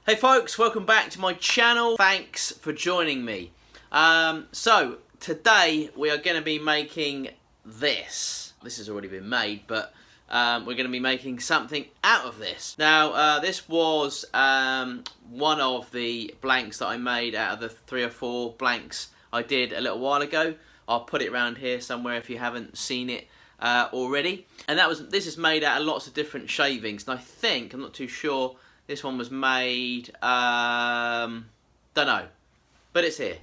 Hey folks, welcome back to my channel. Thanks for joining me. So today we are going to be making this. This has already been made, but we're going to be making something out of this. Now this was one of the blanks that I made out of the 3 or 4 blanks I did a little while ago. I'll put it around here somewhere if you haven't seen it already. And this is made out of lots of different shavings, and I think, I'm not too sure, this one was made, don't know, but it's here.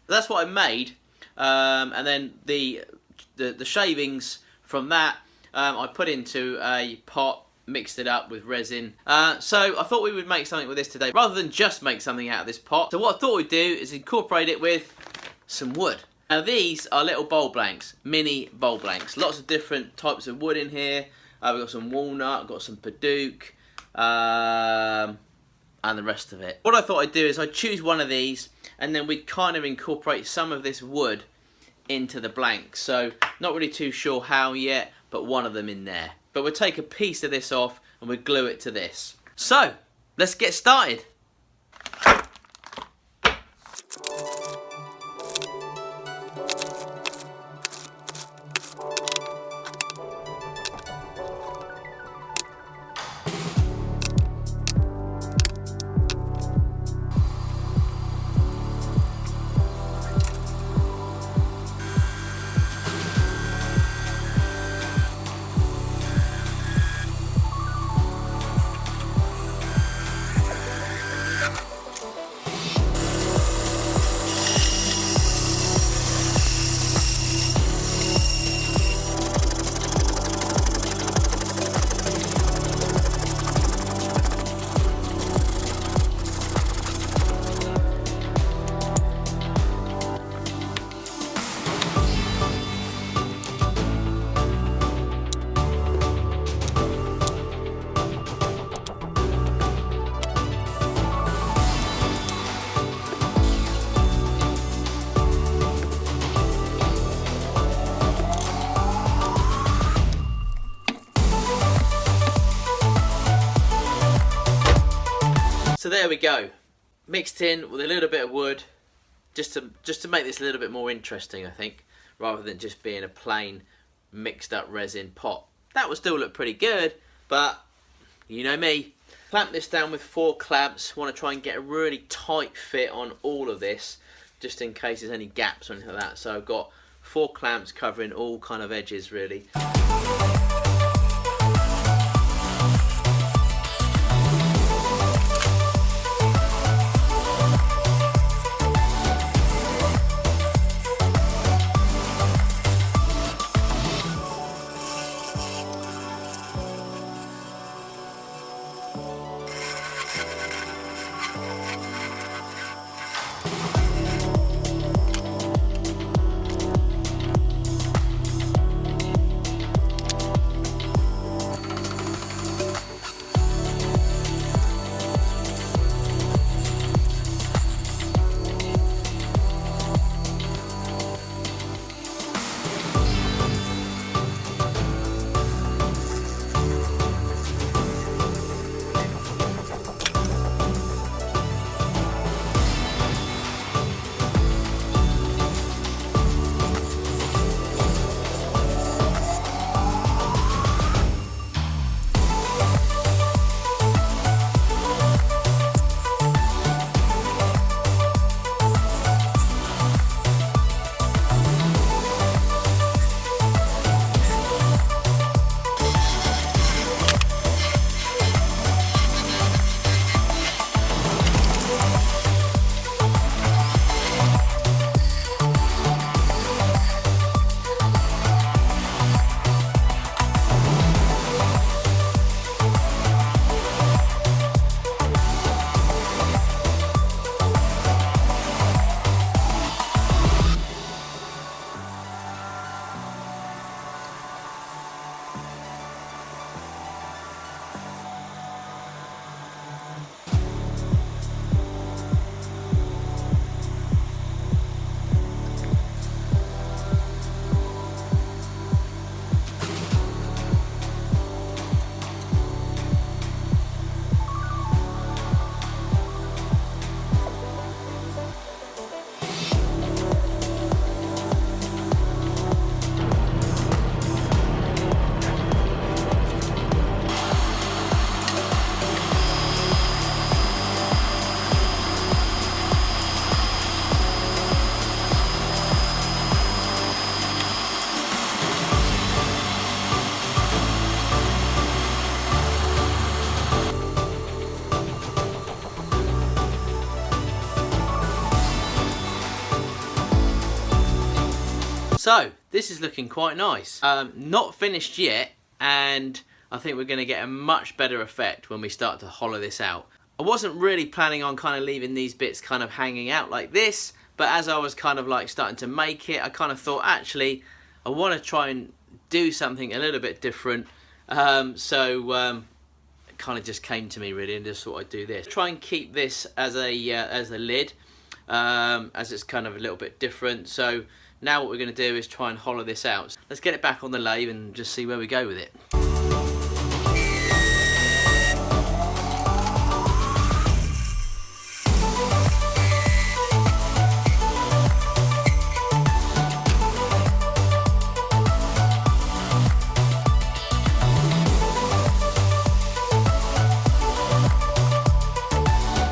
That's what I made, and then the shavings from that I put into a pot, mixed it up with resin. So I thought we would make something with this today, rather than just make something out of this pot. So what I thought we'd do is incorporate it with some wood. Now these are little bowl blanks, mini bowl blanks. Lots of different types of wood in here. We've got some walnut, got some padauk, and the rest of it. What I thought I'd do is I'd choose one of these and then we'd kind of incorporate some of this wood into the blank. So not really too sure how yet, but one of them in there. But we'll take a piece of this off and we'll glue it to this. So let's get started. So there we go, mixed in with a little bit of wood, just to make this a little bit more interesting, I think, rather than just being a plain mixed up resin pot. That would still look pretty good, but you know me. Clamp this down with 4 clamps. Want to try and get a really tight fit on all of this, just in case there's any gaps or anything like that. So I've got 4 clamps covering all kind of edges really. So this is looking quite nice. Not finished yet, and I think we're going to get a much better effect when we start to hollow this out. I wasn't really planning on kind of leaving these bits kind of hanging out like this, but as I was kind of like starting to make it, I kind of thought, actually, I want to try and do something a little bit different. It kind of just came to me really, and just thought I'd do this. Try and keep this as a lid, as it's kind of a little bit different. So now what we're going to do is try and hollow this out. Let's get it back on the lathe and just see where we go with it.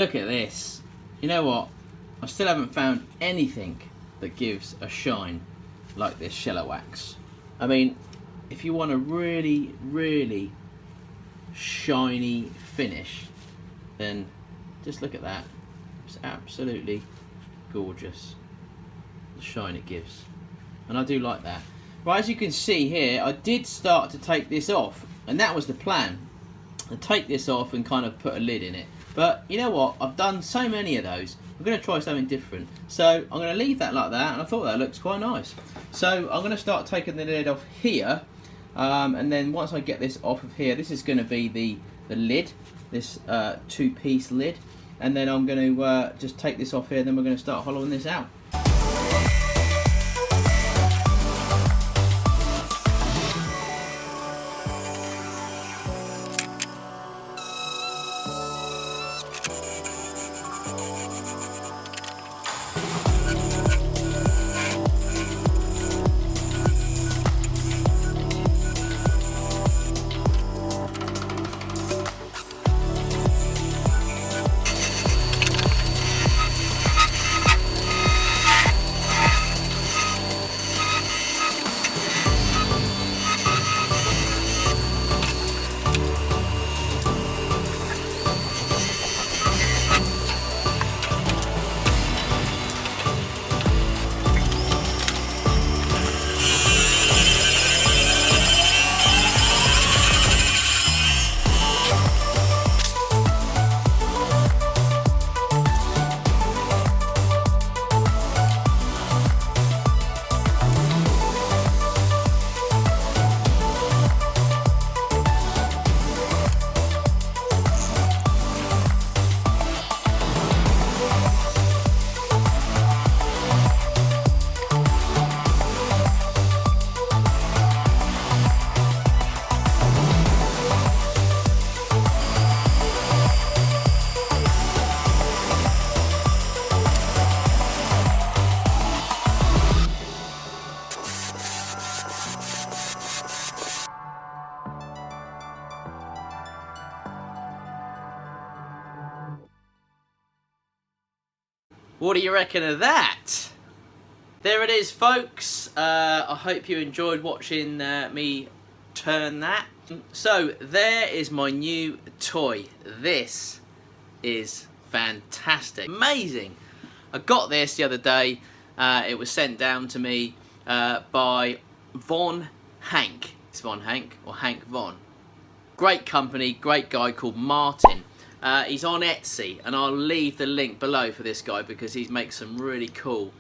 Look at this. You know what? I still haven't found anything that gives a shine like this sheller wax. I mean, if you want a really, really shiny finish, then just look at that. It's absolutely gorgeous, the shine it gives. And I do like that. Right, as you can see here, I did start to take this off, and that was the plan. To take this off and kind of put a lid in it. But you know what? I've done so many of those. I'm going to try something different. So I'm going to leave that like that, and I thought that looks quite nice. So I'm going to start taking the lid off here, and then once I get this off of here, this is going to be the lid, this two-piece lid, and then I'm going to just take this off here, and then we're going to start hollowing this out. What do you reckon of that? There it is, folks. I hope you enjoyed watching me turn that. So there is my new toy. This is fantastic, amazing. I got this the other day. It was sent down to me by HANKE. It's HANKE or HANKE Von. Great company, great guy called Martin. He's on Etsy, and I'll leave the link below for this guy because he makes some really cool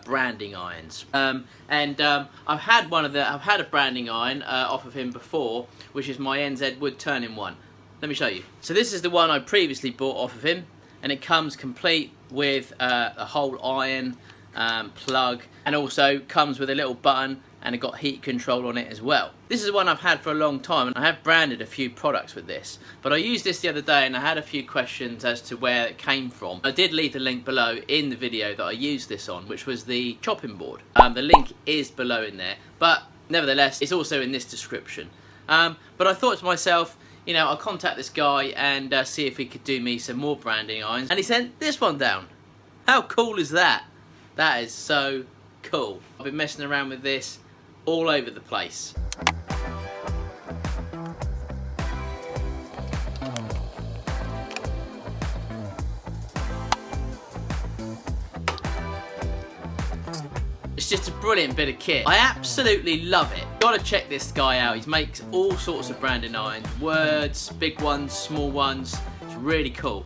branding irons. I've had a branding iron off of him before, which is my NZ Woodturning one. Let me show you. So this is the one I previously bought off of him, and it comes complete with a whole iron plug, and also comes with a little button, and it got heat control on it as well. This is one I've had for a long time, and I have branded a few products with this, but I used this the other day and I had a few questions as to where it came from. I did leave the link below in the video that I used this on, which was the chopping board. The link is below in there, but nevertheless it's also in this description. But I thought to myself, you know, I'll contact this guy and see if he could do me some more branding irons, and he sent this one down. How cool is that? That is so cool. I've been messing around with this all over the place. It's just a brilliant bit of kit. I absolutely love it. Gotta check this guy out. He makes all sorts of branding irons. Words, big ones, small ones. It's really cool.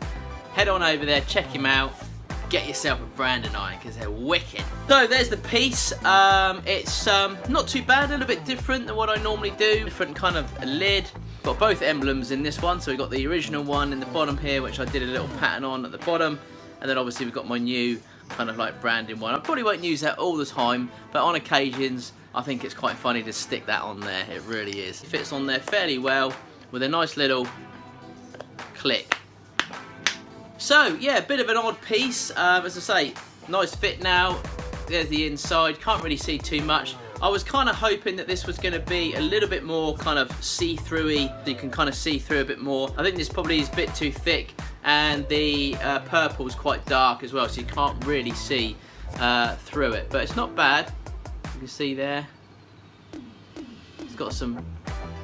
Head on over there, check him out. Get yourself a branding iron because they're wicked. So there's the piece. It's not too bad, a little bit different than what I normally do. Different kind of a lid. Got both emblems in this one. So we've got the original one in the bottom here, which I did a little pattern on at the bottom. And then obviously we've got my new kind of like branding one. I probably won't use that all the time, but on occasions I think it's quite funny to stick that on there. It really is. It fits on there fairly well with a nice little click. So yeah, a bit of an odd piece. As I say, nice fit now. There's the inside. Can't really see too much. I was kind of hoping that this was going to be a little bit more kind of see-through-y. So you can kind of see through a bit more. I think this probably is a bit too thick, and the purple is quite dark as well, so you can't really see through it. But it's not bad. You can see there. It's got some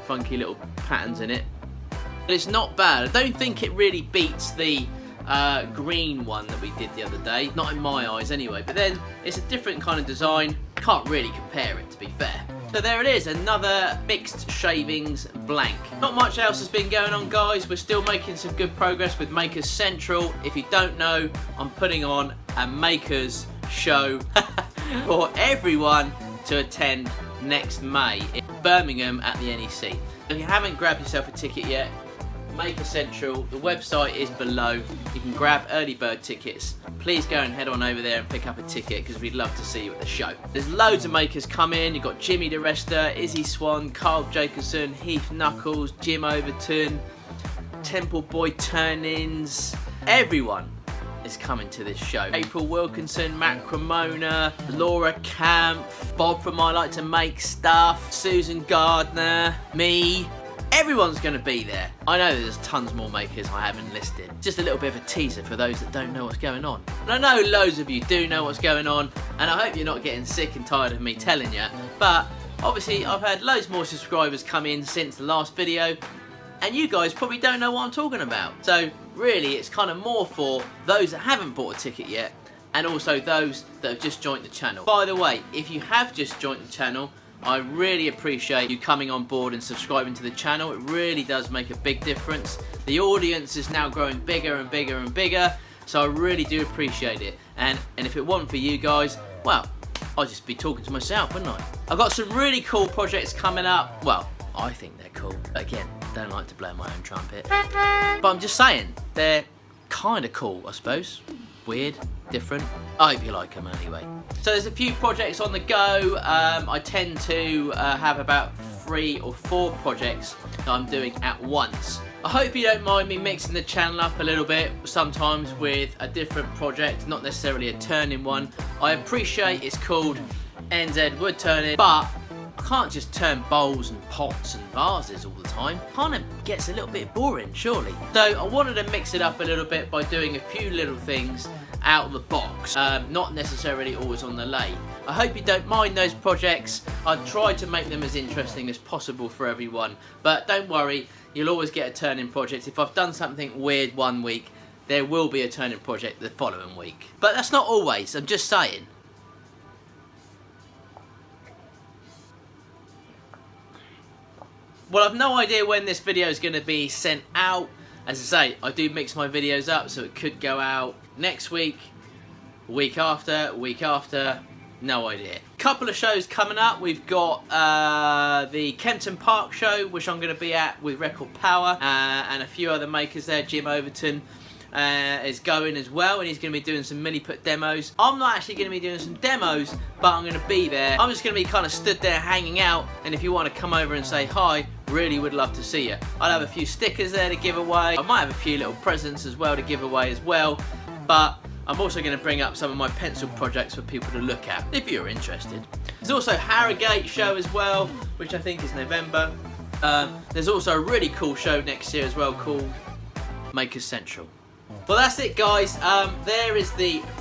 funky little patterns in it. But it's not bad. I don't think it really beats the green one that we did the other day. Not in my eyes anyway. But then it's a different kind of design. Can't really compare it, to be fair. So there it is, another mixed shavings blank. Not much else has been going on, guys. We're still making some good progress with Makers Central. If you don't know, I'm putting on a Makers show for everyone to attend next May in Birmingham at the NEC. If you haven't grabbed yourself a ticket yet, Makers Central, the website is below. You can grab early bird tickets. Please go and head on over there and pick up a ticket because we'd love to see you at the show. There's loads of makers coming. You've got Jimmy DeResta, Izzy Swan, Carl Jacobson, Heath Knuckles, Jim Overton, Temple Boy Turnings. Everyone is coming to this show. April Wilkinson, Matt Cremona, Laura Camp, Bob from I Like to Make Stuff, Susan Gardner, me. Everyone's going to be there. I know there's tons more makers I haven't listed. Just a little bit of a teaser for those that don't know what's going on. And I know loads of you do know what's going on, and I hope you're not getting sick and tired of me telling you. But obviously I've had loads more subscribers come in since the last video, and you guys probably don't know what I'm talking about. So really it's kind of more for those that haven't bought a ticket yet, and also those that have just joined the channel. By the way, if you have just joined the channel, I really appreciate you coming on board and subscribing to the channel. It really does make a big difference. The audience is now growing bigger and bigger and bigger, so I really do appreciate it. And if it wasn't for you guys, well, I'd just be talking to myself, wouldn't I? I've got some really cool projects coming up. Well, I think they're cool. Again, don't like to blow my own trumpet. But I'm just saying, they're kind of cool, I suppose. Weird, different. I hope you like them anyway. So there's a few projects on the go. I tend to have about 3 or 4 projects that I'm doing at once. I hope you don't mind me mixing the channel up a little bit sometimes with a different project, not necessarily a turning one. I appreciate it's called NZ Woodturning, but I can't just turn bowls and pots and vases all the time. Kind of gets a little bit boring, surely. So I wanted to mix it up a little bit by doing a few little things out of the box, not necessarily always on the lathe. I hope you don't mind those projects. I try to make them as interesting as possible for everyone, but don't worry, you'll always get a turning project. If I've done something weird one week, there will be a turning project the following week. But that's not always, I'm just saying. Well, I've no idea when this video is going to be sent out. As I say, I do mix my videos up, so it could go out next week, week after, no idea. Couple of shows coming up. We've got the Kempton Park show, which I'm going to be at with Record Power, and a few other makers there. Jim Overton is going as well, and he's going to be doing some milliput demos. I'm not actually going to be doing some demos, but I'm going to be there. I'm just going to be kind of stood there hanging out, and if you want to come over and say hi, really would love to see you. I'll have a few stickers there to give away. I might have a few little presents as well to give away as well, but I'm also going to bring up some of my pencil projects for people to look at if you're interested. There's also Harrogate show as well, which I think is November. There's also a really cool show next year as well called Makers Central. Well, that's it, guys. There is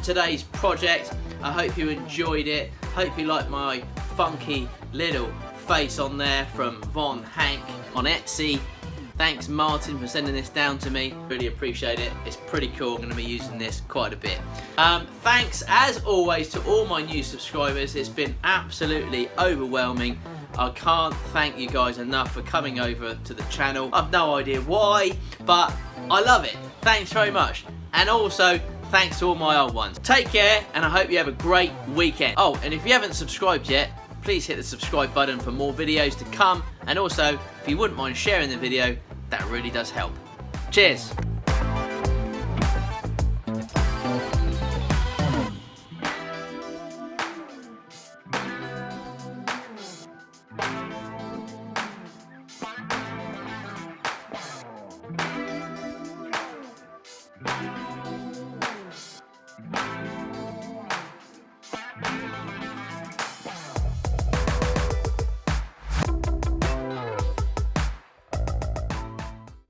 today's project. I hope you enjoyed it. Hope you like my funky little face on there from HANKE on Etsy. Thanks Martin for sending this down to me. Really appreciate it. It's pretty cool. I'm going to be using this quite a bit. Thanks as always to all my new subscribers. It's been absolutely overwhelming. I can't thank you guys enough for coming over to the channel. I've no idea why, but I love it. Thanks very much. And also, thanks to all my old ones. Take care, and I hope you have a great weekend. Oh, and if you haven't subscribed yet, please hit the subscribe button for more videos to come. And also, if you wouldn't mind sharing the video, that really does help. Cheers.